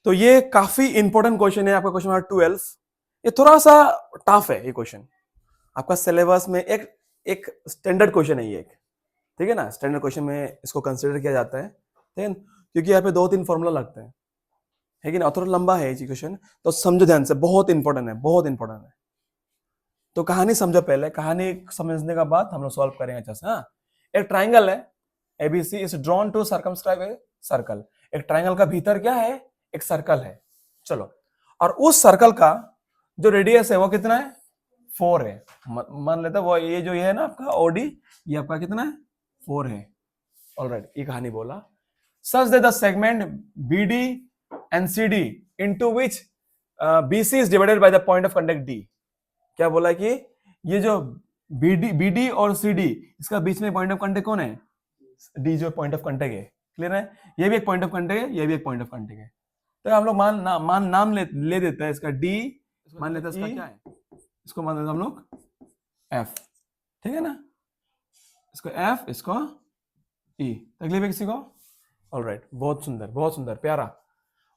तो ये काफी इंपॉर्टेंट क्वेश्चन है आपका, क्वेश्चन नंबर 12। ये थोड़ा सा टफ है ये क्वेश्चन, आपका सिलेबस में एक एक स्टैंडर्ड क्वेश्चन है ये एक, ठीक है ना। स्टैंडर्ड क्वेश्चन में इसको कंसिडर किया जाता है, ठीक है, क्योंकि यहाँ पे 2-3 फॉर्मूला लगते हैं, है कि ना। थोड़ा लंबा है ये क्वेश्चन, तो समझो ध्यान से, बहुत इंपॉर्टेंट है, बहुत इंपॉर्टेंट है। तो कहानी समझो पहले, कहानी समझने के बाद हम लोग सॉल्व करेंगे अच्छे से। हाँ, एक ट्राइंगल है ABC is drawn to circumscribe a circle. एक ट्राइंगल का भीतर क्या है, एक सर्कल है। चलो, और उस सर्कल का जो रेडियस है वो कितना है, 4 है। मान लेते हैं वो ये जो ये है ना आपका ओडी, ये आपका कितना है, 4 है। ऑलराइट, ये कहानी बोला such that the segment BD and CD into which BC is divided by the point of contact D. क्या बोला कि ये जो बीडी और सीडी, इसका बीच में पॉइंट ऑफ कांटेक्ट कौन है, डी जो पॉइंट ऑफ कांटेक्ट है। क्लियर है, ये भी एक पॉइंट ऑफ कांटेक्ट है, ये भी एक पॉइंट ऑफ कांटेक्ट है। तो हम लोग नाम ले देते हैं इसका डी, मान लेते हैं इसका क्या है, इसको मान लेते हम लोग एफ, ठीक है ना। इसको एफ, इसको ई, तकलीफ है किसी को? ऑलराइट, बहुत सुंदर, बहुत सुंदर, प्यारा।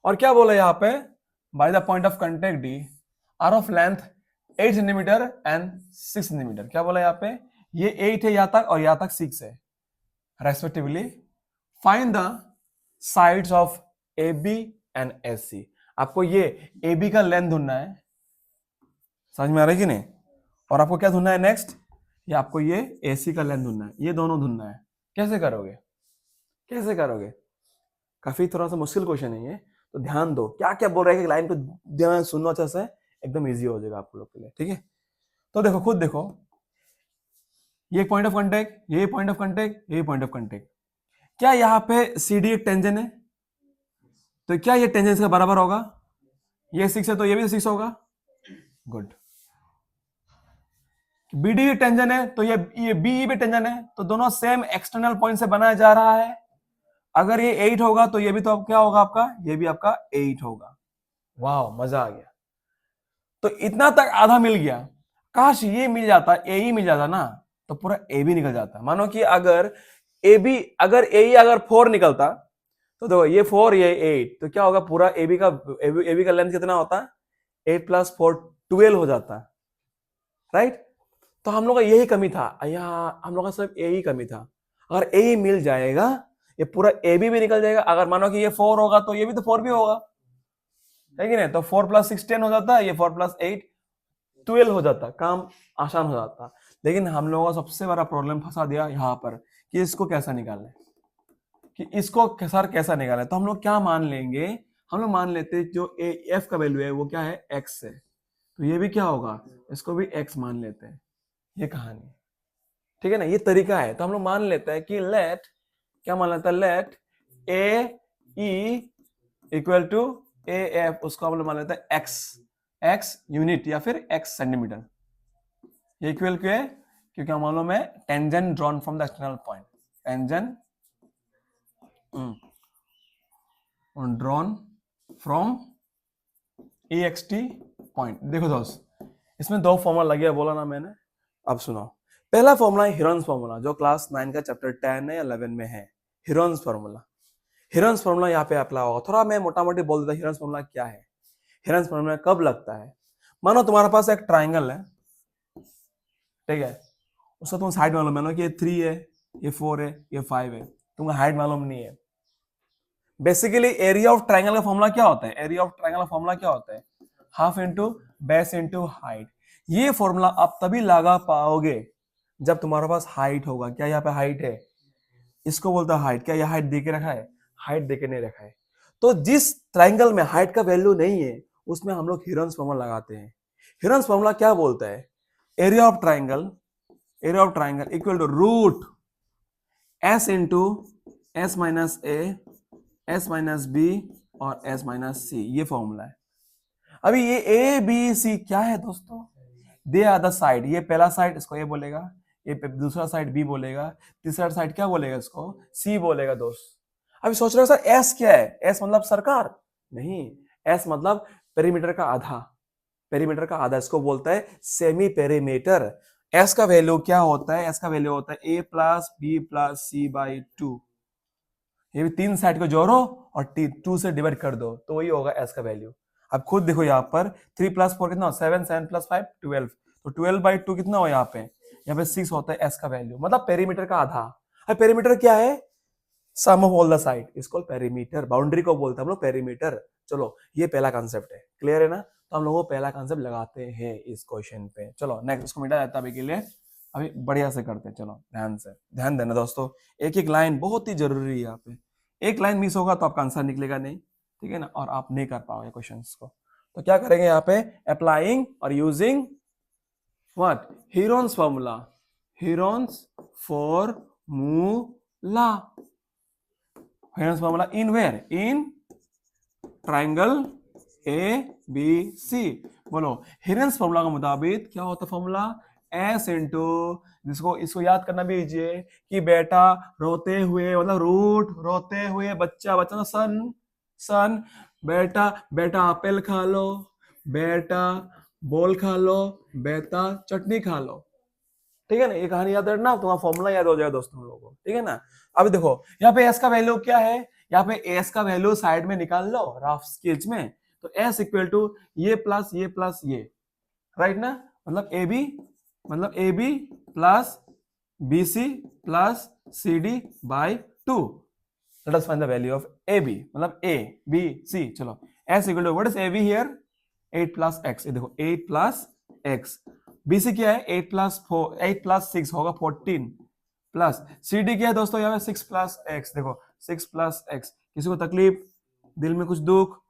और क्या बोला यहाँ पे, bye the point of contact D R of length 8 centimetre and 6 centimetre. क्या बोला यहाँ पे, ये 8 है यहाँ तक और यहाँ तक 6 है respectively. Find the sides of A B and S C. आपको ये ए बी का लेंथ ढूंढना है, समझ में आ रहा है कि नहीं। और आपको क्या ढूंढना है नेक्स्ट, ये आपको ये ए सी का लेंथ ढूंढना है, ये दोनों ढूंढना है। कैसे करोगे, कैसे करोगे? काफी थोड़ा सा मुश्किल क्वेश्चन है ये, तो ध्यान दो क्या क्या बोल रहे हैं, लाइन को ध्यान सुनो अच्छा से, एकदम इजी हो जाएगा आप लोग के लिए, ठीक है। तो देखो, खुद देखो, ये पॉइंट ऑफ कांटेक्ट, ये पॉइंट ऑफ कांटेक्ट, ये पॉइंट ऑफ कांटेक्ट। क्या यहाँ पे सी डी एक टेंजन है, तो क्या ये टेंजन इसका बराबर होगा? ये 6 है तो ये भी 6 होगा। गुड। बी डी टेंजन है तो ये बी भी टेंजन है, तो दोनों सेम एक्सटर्नल पॉइंट से बनाया जा रहा है। अगर ये 8 होगा तो ये भी तो क्या होगा आपका, ये भी आपका 8 होगा। वाह, मजा आ गया। तो इतना तक आधा मिल गया। काश ये मिल जाता, ए ही मिल जाता ना, तो पूरा ए भी निकल जाता। मानो कि अगर ए बी, अगर ए ही अगर 4 निकलता, तो देखो ये 4 ये 8, तो क्या होगा, पूरा ए बी का लेंथ कितना होता, 8 + 4 12 हो जाता, राइट। तो हम लोग का यही कमी था, हम लोग का सिर्फ ए ही कमी था। अगर ए ही मिल जाएगा, ये पूरा ए भी निकल जाएगा। अगर मानो कि ये 4 होगा तो ये भी तो 4 भी होगा, है कि नहीं। तो 4 + 6 10 हो जाता है, ये 4 + 8 12 हो जाता, काम आसान हो जाता। लेकिन हम लोगों का सबसे बड़ा प्रॉब्लम फंसा दिया यहाँ पर, कि इसको कैसा निकालें, कि इसको सर कैसा निकालें। तो हम लोग क्या मान लेंगे, हम लोग मान लेते जो एफ का वैल्यू है वो क्या है, एक्स है, तो ये भी क्या होगा, इसको भी एक्स मान लेते हैं। ये कहानी, ठीक है ना, ये तरीका है। तो हम लोग मान लेते हैं कि लेट, क्या मान लेता है, let A E equal to A F, उसको हम लोग मान लेते हैं एक्स, एक्स यूनिट या फिर एक्स सेंटीमीटर। ये इक्वल क्यों है, क्योंकि हम मालूम है tangent drawn from the external point, tangent drawn from EXT point. देखो दोस्त, इसमें 2 फॉर्मूला लगे, बोला ना मैंने। अब सुनो, पहला फॉर्मूला है हिरॉन्स फॉर्मूला, जो क्लास 9 का चैप्टर 10 या 11 में है। हिरॉन्स फॉर्मूला, हिरॉन्स फॉर्मूला यहाँ पे अप्लाई होगा। थोड़ा मैं मोटा मोटी बोल देता, हिरॉन्स फॉर्मूला क्या है। हिरॉन्स फॉर्मूला कब लगता है, मानो तुम्हारे पास एक ट्राइंगल है, ठीक है, उसका तुम साइड मालूम है कि ये 3 है, ये 4 है, ये 5 है, तुमको हाइट मालूम नहीं है। बेसिकली एरिया ऑफ ट्राइंगल का फॉर्मूला क्या होता है, एरिया ऑफ ट्राइंगल का फॉर्मूला क्या होता है, half into base into height. ये फॉर्मूला आप तभी लगा पाओगे जब तुम्हारे पास हाइट होगा। क्या यहाँ पे हाइट है, इसको बोलता है हाइट। क्या यह हाइट देके रखा है, हाइट देके नहीं रखा है। तो जिस ट्राइंगल में हाइट का वैल्यू नहीं है, उसमें हम लोग हिरॉन्स फॉर्मूला लगाते हैं। हिरॉन्स फॉर्मूला क्या बोलता है, area of triangle, area of triangle equal to root S into S minus A, S minus B और एस माइनस सी। ये फॉर्मूला है। अभी ये ए बी सी क्या है दोस्तों, दे आर द साइड। ये पहला साइड इसको ए बोलेगा, ये दूसरा साइड बी बोलेगा, तीसरा साइड क्या बोलेगा, इसको सी बोलेगा दोस्त। अभी सोच रहे हो सर एस क्या है, एस मतलब सरकार नहीं, एस मतलब पेरीमीटर का आधा, पेरीमीटर का आधा, इसको बोलता है सेमी पेरीमीटर। एस का वैल्यू क्या होता है, एस का वैल्यू होता है a + b + c/2। ये भी 3 साइड को जोड़ो और 2 से डिवाइड कर दो तो वही होगा s का वैल्यू। अब खुद देखो यहाँ पर 3 + 4 कितना, 7, 7 + 5 12, तो 12/2 कितना हो यहाँ पे 6 होता है s का वैल्यू, मतलब पेरीमीटर का आधा। अब पेरीमीटर क्या है, सम ऑफ ऑल द साइड इसको पेरीमीटर, बाउंड्री को बोलते हैं हम लोग पेरीमीटर। चलो ये पहला कॉन्सेप्ट है, क्लियर है ना, तो हम लोगों को पहला कॉन्सेप्ट लगाते हैं इस क्वेश्चन पे। चलो नेक्स्ट, इसको मिटा जाता है अभी के लिए, अभी बढ़िया से करते हैं। चलो ध्यान से ध्यान देना दोस्तों, एक एक लाइन बहुत ही जरूरी है यहाँ पे, एक लाइन मिस होगा तो आपका आंसर निकलेगा नहीं, ठीक है ना, और आप नहीं कर पाओगे क्वेश्चन को। तो क्या करेंगे यहाँ पे, अप्लाइंग और using what, Heron's formula, Heron's formula, Heron's formula in where, in triangle ABC। बोलो हीरोन्स फॉर्मूला के मुताबिक क्या होता है फॉर्मूला, S इंटू, जिसको इसको याद करना भी कीजिए कि बेटा रोते हुए मतलब रूट, रोते हुए बच्चा, बच्चा ना सन, सन, बेटा बेटा एप्पल खा लो, बेटा बॉल खा लो, बेटा चटनी खा लो, ठीक है ना, ये कहानी याद रखना, तुम्हारा फॉर्मूला याद हो जाएगा दोस्तों लोगों को, ठीक है ना। अब देखो यहाँ पे s का वैल्यू क्या है, यहाँ पे s का वैल्यू साइड में निकाल लो रफ स्केच में, तो s इक्वल टू ये प्लस ये, राइट ना, मतलब AB plus BC plus CD by 2। Let us find the value of AB, मतलब A B C। चलो s equal to what is AB here, 8 + x, ये देखो 8 + x, BC क्या है 8 + 6 होगा 14, प्लस CD क्या है दोस्तों यहाँ पे 6 + x, देखो 6 + x। किसी को तकलीफ, दिल में कुछ दुख,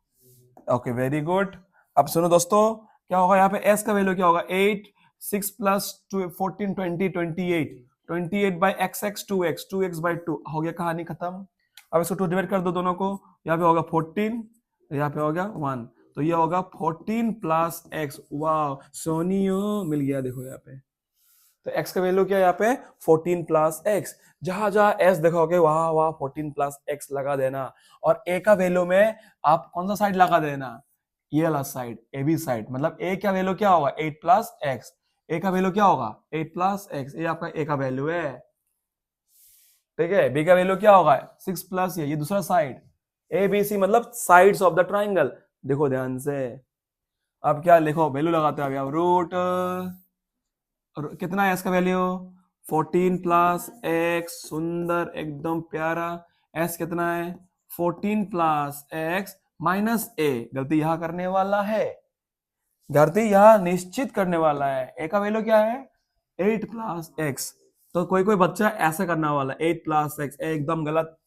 ओके वेरी गुड। अब सुनो दोस्तों क्या होगा यहाँ पे s का वैल्यू क्या होगा, 8, 6 + 2 14 20 28, 28 बाई x 2x, 2x/2 हो गया, कहानी खत्म। अब इसको 2 डिवाइड कर दो दोनों को, यहाँ पे होगा 14, यहाँ पे होगा 1, तो ये होगा 14 + x। वाह सोनियो मिल गया, देखो यहाँ पे, तो x का वैल्यू क्या है यहाँ पे 14 + x, जहां जहां s देखोगे वहां वहां 14 + x लगा देना, और a का वैल्यू में आप कौन सा साइड लगा देना, ये वाला साइड, AB साइड, मतलब a का वैल्यू क्या होगा 8 + x, a का वैल्यू क्या होगा 8 + x, ये आपका a का वैल्यू है, ठीक है। b का वैल्यू क्या होगा 6 + ये दूसरा साइड, ABC मतलब साइड्स ऑफ द ट्राइंगल, देखो ध्यान से। अब क्या लिखो, वैल्यू लगाते हैं अब, रूट कितना है इसका वैल्यू 14 + x, सुंदर एकदम प्यारा, s कितना है 14 + x माइनस a, गलती यहां करने वाला है, गलती यहां निश्चित करने वाला है, a का वैल्यू क्या है 8 + x, तो कोई कोई बच्चा ऐसा करने वाला 8 + x, एकदम गलत,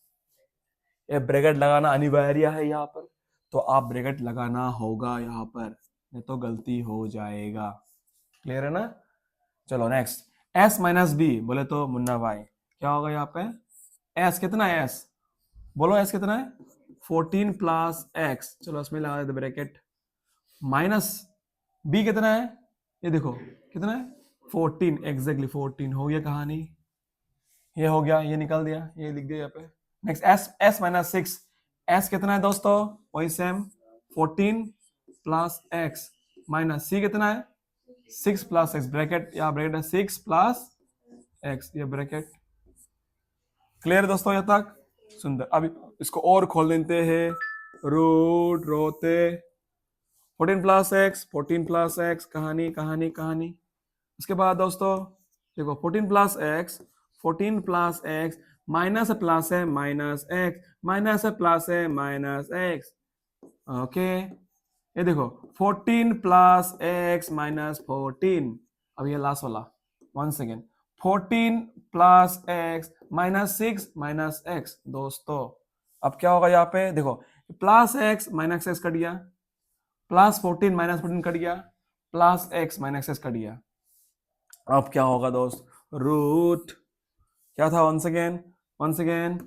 ये ब्रैकेट लगाना अनिवार्य है यहाँ पर, तो आप ब्रैकेट लगाना होगा यहाँ पर, नहीं तो गलती हो जाएगा, क्लियर है ना। चलो नेक्स्ट, s - b बोले तो मुन्ना भाई क्या होगा यहाँ पे, s कितना है, s बोलो s कितना है 14 + x, चलो इसमें लगा देते ब्रैकेट, माइनस b कितना है, ये देखो कितना है 14, एग्जैक्टली 14 हो गया कहानी, ये हो गया, ये निकाल दिया, ये लिख दिया यहाँ पे। नेक्स्ट s - 6, s कितना है दोस्तों, वही सेम 14 + x माइनस c कितना है 6 + x, ब्रैकेट यहाँ ब्रैकेट है 6 + x, ये ब्रैकेट, क्लियर दोस्तों यहाँ तक, सुंदर। अब इसको और खोल देते हैं, रूट रोते 14 + x, 14 + x, कहानी कहानी कहानी। उसके बाद दोस्तों देखो 14 + x, 14 + x माइनस प्लस है माइनस x, माइनस है प्लस है माइनस x, ओके। ये देखो 14 + x माइनस 14, अब ये लास्ट वाला, one second, 14 + x minus 6 minus x, दोस्तों अब क्या होगा यहाँ पे देखो, plus x minus x cut गया, प्लस 14 माइनस 14 कट गया, plus x minus x cut गया, अब क्या होगा दोस्त, रूट क्या था, वन सेकेंड 14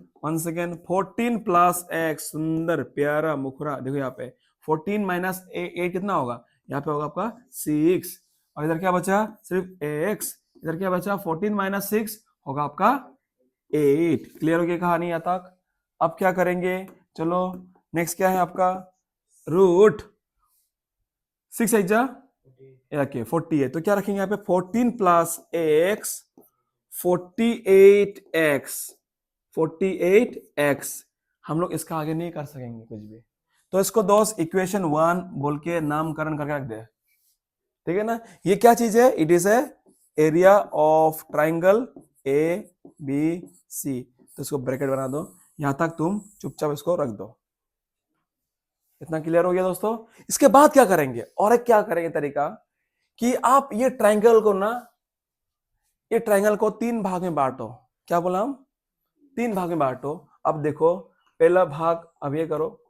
+ x, सुंदर प्यारा मुखरा, देखो यहाँ पे 14 माइनस 8 कितना होगा, यहाँ पे होगा आपका 6, और इधर क्या बचा सिर्फ x, इधर क्या बचा 14 - 6 होगा आपका 8, क्लियर हो गई कहानी यहाँ तक। अब क्या करेंगे, चलो नेक्स्ट क्या है आपका, रूट 6 8 जा 40 है, तो क्या रखेंगे यहाँ पे 14 + x 48x, 48x हम लोग इसका आगे नहीं कर सकेंगे कुछ भी। तो इसको दोस्त इक्वेशन 1 बोल के नामकरण करके रख दे, ठीक है ना। ये क्या चीज है? It is a area of triangle A B C. तो इसको ब्रैकेट बना दो, यहां तक तुम चुपचाप इसको रख दो। इतना क्लियर हो गया दोस्तों। इसके बाद क्या करेंगे, और एक क्या करेंगे तरीका, कि आप ये ट्राइंगल को ना, ये ट्राइंगल को 3 भाग में बांटो। क्या बोला हम? 3 भाग में बांटो। अब देखो, पहला भाग अब ये करो,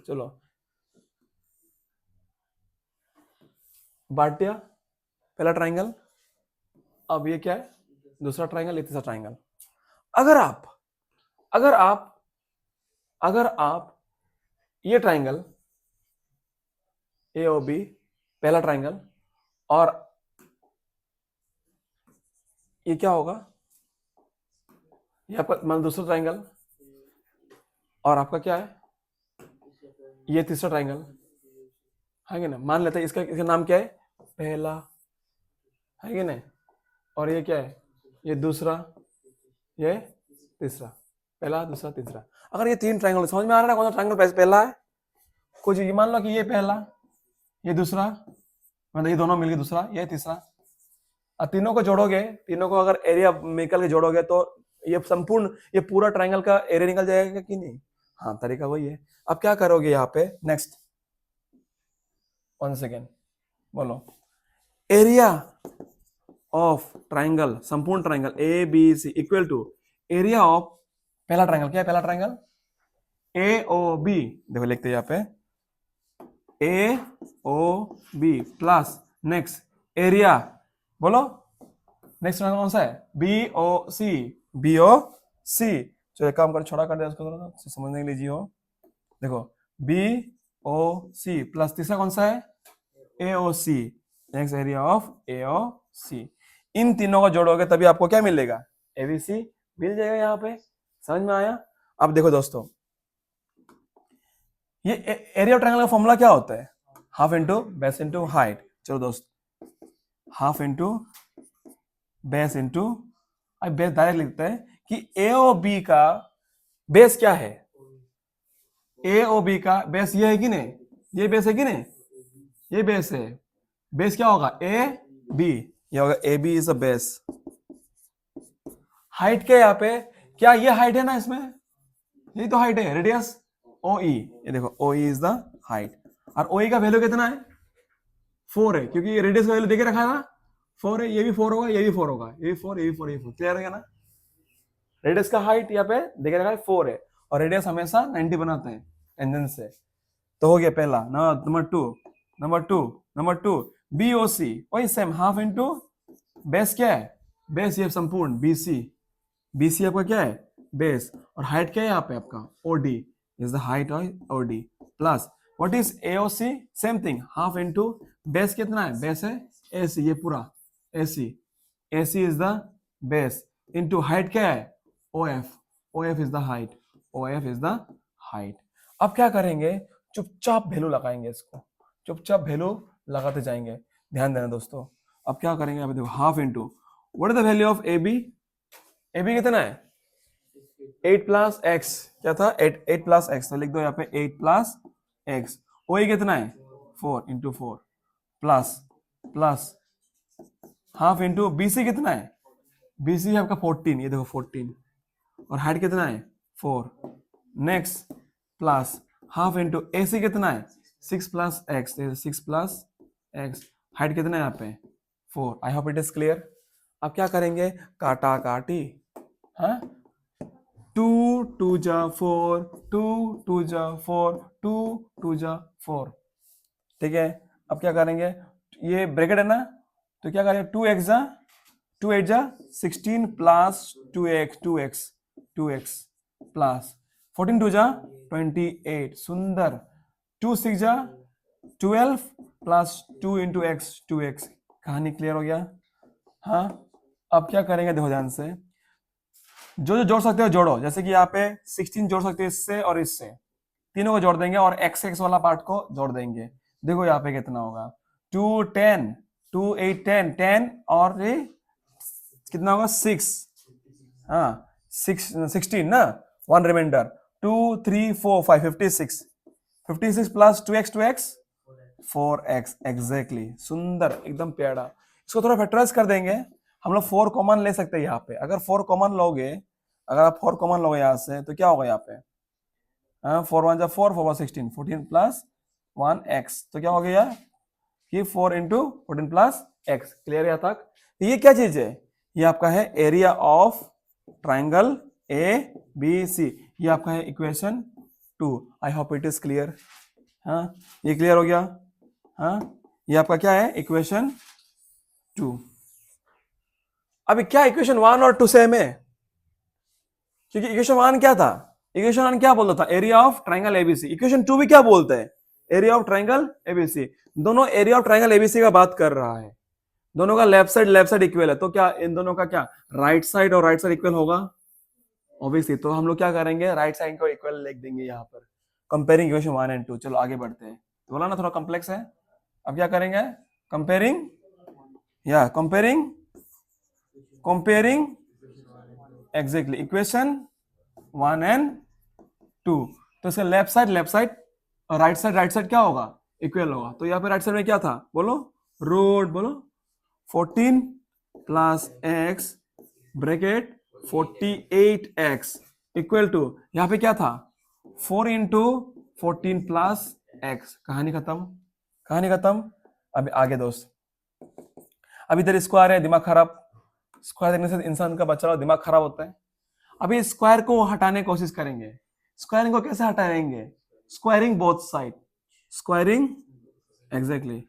चलो बांट दिया पहला ट्राइंगल। अब ये क्या है? दूसरा ट्राइंगल, ये तीसरा ट्राइंगल। अगर आप अगर आप अगर आप ये ट्राइंगल ए ओ बी पहला ट्राइंगल, और ये क्या होगा, ये आपका मान दूसरा ट्राइंगल, और आपका क्या है, ये तीसरा ट्राइंगल है कि ना। मान लेते हैं इसका नाम क्या है, पहला है कि नहीं, और ये क्या है, ये दूसरा, ये तीसरा, पहला दूसरा तीसरा। अगर ये 3 ट्राइंगल समझ में आ रहा है कौन सा ट्राइंगल पहला है? कुछ ये मान लो कि ये पहला, ये दूसरा, मतलब ये दोनों मिलके दूसरा, ये तीसरा। और तीनों को जोड़ोगे, तीनों को अगर एरिया निकल के जोड़ोगे तो ये संपूर्ण, ये पूरा ट्राइंगल का एरिया निकल जाएगा कि नहीं? हाँ, तरीका वही है। अब क्या करोगे यहाँ पे, नेक्स्ट 1 सेकेंड बोलो, एरिया ऑफ ट्राइंगल, संपूर्ण triangle A B C equal to area of पहला ट्राइंगल। क्या है पहला ट्राइंगल? ए ओ बी। देखो लिखते हैं यहाँ पे A O B plus next area, बोलो नेक्स्ट ट्राइंगल कौन सा है? B O C. B O C. चलो एक काम कर, छोड़ा कर दे उसको, थोड़ा समझने के लिए जी हो। देखो बी ओ सी प्लस तीसरा कौन सा है? ए O C. Next area of A O सी। इन तीनों को जोड़ोगे तभी आपको क्या मिलेगा? एबीसी मिल जाएगा। यहाँ पे समझ में आया? अब देखो दोस्तों, ये एरिया ऑफ ट्रायंगल का फॉर्मूला क्या होता है? Half into base into height. चलो दोस्त, हाफ इंटू बेस इंटू, अब बेस डायरेक्ट लिखते हैं कि ए ओ बी का बेस क्या है? ए ओ बी का बेस ये है कि नहीं? ये बेस है कि नहीं? ये बेस है। बेस क्या होगा? A B. ये होगा A B is a base. Height क्या है यहाँ पे? क्या ये हाइट है ना इसमें? यही तो हाइट है, रेडियस ओ ई। ये देखो ओ ई इज द हाइट। और ओ ई का वैल्यू कितना है? 4 है, क्योंकि ये रेडियस का वैल्यू देके रखा है ना, 4 है। ये भी 4 होगा, ये भी 4 होगा, ये भी 4, ये भी 4, ये भी 4। क्लियर है ना? रेडियस का हाइट यहाँ पे देखे रखा है 4 है, और रेडियस हमेशा 90 बनाते हैं टेंजेंट से। तो हो गया पहला। नंबर टू बी ओ सी, वही सेम हाफ इंटू बेस। क्या है बेस? ये संपूर्ण बी सी। बी सी आपका क्या है? बेस। और हाइट क्या है यहाँ पे आपका? O D is the height of O D plus what is A O C? Same thing, half into base. कितना है? बेस है ए सी, ये पूरा A C. A C is the base into height क्या है? O F. O F is the height. O F is the height. अब क्या करेंगे? चुपचाप वैल्यू लगाएंगे, इसको चुपचाप वैल्यू लगाते जाएंगे। ध्यान देना दोस्तों। अब क्या करेंगे? अब देखो half into what is the value of A B? A B कितना है? 8 प्लस एक्स। क्या था? 8 प्लस एक्स। तो लिख दो यहाँ पे 8 प्लस एक्स। ओ ई कितना है? 4 into 4 plus plus half into B C कितना है? बी सी है आपका 14। ये देखो 14। और हाइट कितना है? 4। नेक्स्ट प्लस हाफ इंटू ए सी कितना है? 6 plus x. 6 plus x. Height कितना है यहाँ पे? 4। आई होप इट इज क्लियर। अब क्या करेंगे? काटा काटी। हाँ, 2 2 जा 4, 2 2 जा 4, 2 2 जा 4। ठीक है। अब क्या करेंगे? ये ब्रैकेट है ना, तो क्या करेंगे? 2x जा 2 8 जा 16 प्लस 2x प्लस 14 2 जा 28। सुंदर। 2 6 जा 12 प्लस 2 इंटू एक्स 2x। कहानी क्लियर हो गया? हाँ। अब क्या करेंगे? देखो ध्यान से, जो जो जोड़ सकते हो जोड़ो। जैसे कि यहाँ पे 16 जोड़ सकते हो इससे और इससे, तीनों को जोड़ देंगे और एक्स एक्स वाला पार्ट को जोड़ देंगे। देखो यहाँ पे कितना होगा? 2 10 2 8 10 10 और ये कितना होगा? 6। हाँ 16 ना, 1 reminder 2 3 4 5 56 56 plus 2x 4x exactly, सुंदर एकदम प्यारा। इसको थोड़ा फैक्टराइज कर देंगे, हम लोग 4 कॉमन ले सकते हैं यहाँ पे। अगर 4 कॉमन लोगे, अगर आप 4 कॉमन लोगे यहाँ से तो क्या होगा यहाँ पे, 4 1 जा 4 4 16 14 प्लस 1x, तो क्या हो गया कि 4 इंटू 14 प्लस x। क्लियर यहाँ तक? ये क्या चीज है, ये आपका है area of triangle A B C, ये आपका है equation 2। I hope it is clear. हाँ, ये क्लियर हो गया। हाँ, ये आपका क्या है, इक्वेशन 2। अभी क्या इक्वेशन 1 और 2 सेम है? क्योंकि इक्वेशन 1 क्या था, इक्वेशन 1 क्या बोलता था, area of triangle ABC. Equation 2 भी क्या बोलता है, एरिया ऑफ ट्राइंगल एबीसी। दोनों एरिया ऑफ ट्राइंगल एबीसी का बात कर रहा है, दोनों का लेफ्ट साइड इक्वल है। तो क्या इन दोनों का क्या राइट साइड और राइट साइड इक्वल होगा? ऑब्वियसली। तो हम लोग क्या करेंगे, राइट साइड को इक्वल लिख देंगे यहाँ पर, कंपेयरिंग इक्वेशन 1 एंड 2। चलो आगे बढ़ते हैं। तो बोला ना थोड़ा कॉम्प्लेक्स है। अब क्या करेंगे, कंपेयरिंग, या कंपेयरिंग एग्जैक्टली इक्वेशन 1 एंड 2। तो इसका लेफ्ट साइड और राइट साइड क्या होगा, इक्वल होगा। तो यहाँ पे राइट साइड में क्या था, बोलो रूट, बोलो 14 plus X bracket 48x equal to, यहाँ पे क्या था 4 इंटू 14 प्लस एक्स। कहानी खत्म। अभी आगे दोस्त, अभी इधर स्क्वायर है, दिमाग खराब। स्क्वायर देखने से इंसान का बच्चा दिमाग खराब होता है। अभी स्क्वायर को हटाने की कोशिश करेंगे। स्क्वायरिंग को कैसे हटाएंगे, squaring both side, squaring exactly,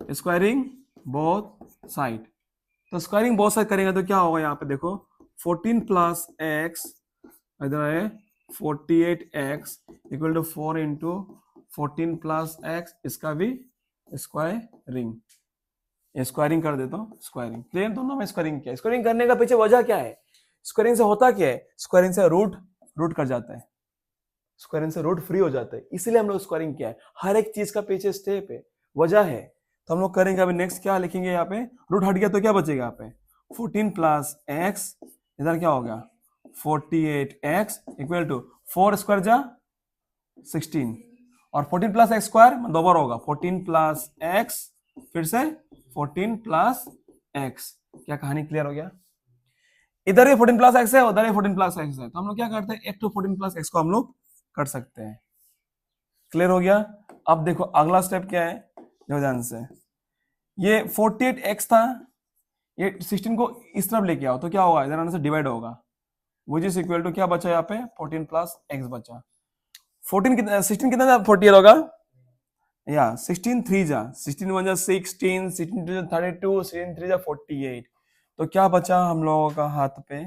squaring both side. तो स्क्वायरिंग बोथ साइड करेंगे तो क्या होगा, यहाँ पे देखो 14 प्लस एक्स, इधर है 48x equal to 4 into 14 plus X, इसका भी स्क्वायरिंग। ये स्क्वायरिंग कर देता हूँ, स्क्वायरिंग। क्लियर? दोनों में स्क्वायरिंग किया। स्क्वायरिंग करने का पीछे वजह क्या है, स्क्वायरिंग से होता क्या है, स्क्वायरिंग से रूट कर जाता है, स्क्वायरिंग से रूट फ्री हो जाता है, इसलिए हम लोग स्क्वायरिंग किया है। हर एक चीज का पीछे स्टेप है, वजह है। तो हम लोग करेंगे। अभी नेक्स्ट क्या लिखेंगे, यहाँ पे रूट हट गया तो क्या बचेगा, यहाँ पे 14 प्लस एक्स, इधर क्या हो गया 48x इक्वल टू 4 स्क्वायर जा 16 और 14 प्लस एक्स स्क्वायर दो बार होगा 14 प्लस एक्स, फिर से 14 प्लस एक्स। क्या कहानी क्लियर हो गया? इधर ही 14 प्लस एक्स है, उधर ही 14 प्लस एक्स है, तो हम लोग क्या करते हैं, एक तो 14 प्लस एक्स को हम लोग कर सकते हैं। क्लियर हो गया? अब देखो अगला स्टेप क्या है, देखो ध्यान से, ये 48x था, ये 16 को इस तरफ लेके आओ तो क्या होगा, इधर आने से डिवाइड होगा, विच इज इक्वल टू क्या बचा यहाँ पे 14 प्लस एक्स बचा। 14 कितना 16 कितना था 48 होगा, या 16 3 जा 16 1 जा 16 16 2 जा 32 16 3 जा 48। तो क्या बचा हम लोगों का हाथ पे,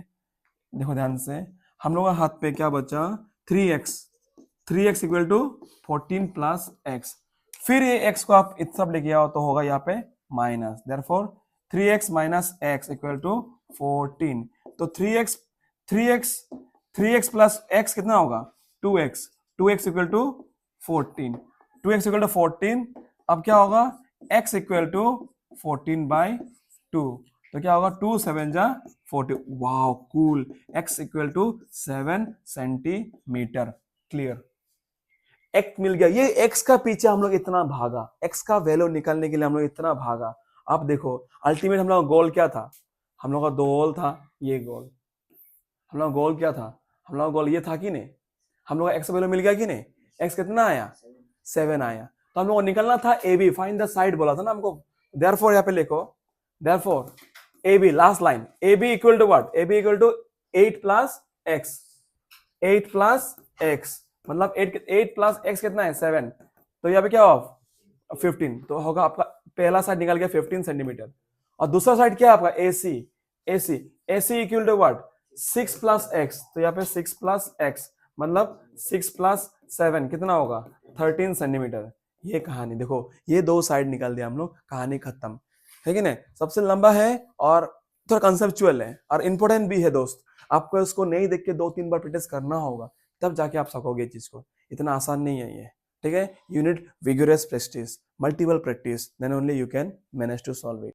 देखो ध्यान से, हम लोगों का हाथ पे क्या बचा 3x equal to 14 plus x. फिर ये x को आप इस सब लेके आओ तो होगा यहाँ पे minus, therefore 3x minus X equal to 14। तो 3x प्लस एक्स कितना होगा 2x equal to 14, 2x equal to 14। अब क्या होगा x इक्वल टू 14/2, तो क्या होगा 2 7 जा 40। Wow cool, x equal to 7 centimetre. Clear? x मिल गया। ये x का पीछे हम लोग इतना भागा, x का वैल्यू निकालने के लिए हम लोग इतना भागा। अब देखो अल्टीमेट हम लोग गोल क्या था, हम लोग का गोल था ये गोल, हम लोग गोल क्या था, हम लोग गोल ये था कि नहीं, हम लोग का x वैल्यू मिल गया कि नहीं, x कितना आया 7 आया। तो हम लोग को निकलना था AB, फाइंड द साइड बोला था ना हमको, देयरफॉर यहाँ पे लिखो, therefore AB last line, AB equal to what, AB equal to 8 plus X, 8 plus X मतलब 8 प्लस एक्स कितना है 7। तो यहाँ पे क्या होगा 15, तो होगा आपका पहला साइड निकल गया 15 सेंटीमीटर। और दूसरा साइड क्या है आपका AC equal to what 6 plus X, तो यहाँ पे 6 प्लस एक्स मतलब 6 प्लस 7 कितना होगा 13 सेंटीमीटर। ये कहानी देखो, ये दो साइड निकाल दिया हम लोग, कहानी खत्म है कि नहीं। सबसे लंबा है और थोड़ा कंसेप्चुअल है और इंपॉर्टेंट भी है दोस्त। आपको इसको नहीं देख के 2-3 बार प्रैक्टिस करना होगा, तब जाके आप सकोगे चीज को। इतना आसान नहीं है ये, ठीक है। You need vigorous practice, multiple practice, then only you can manage to solve it.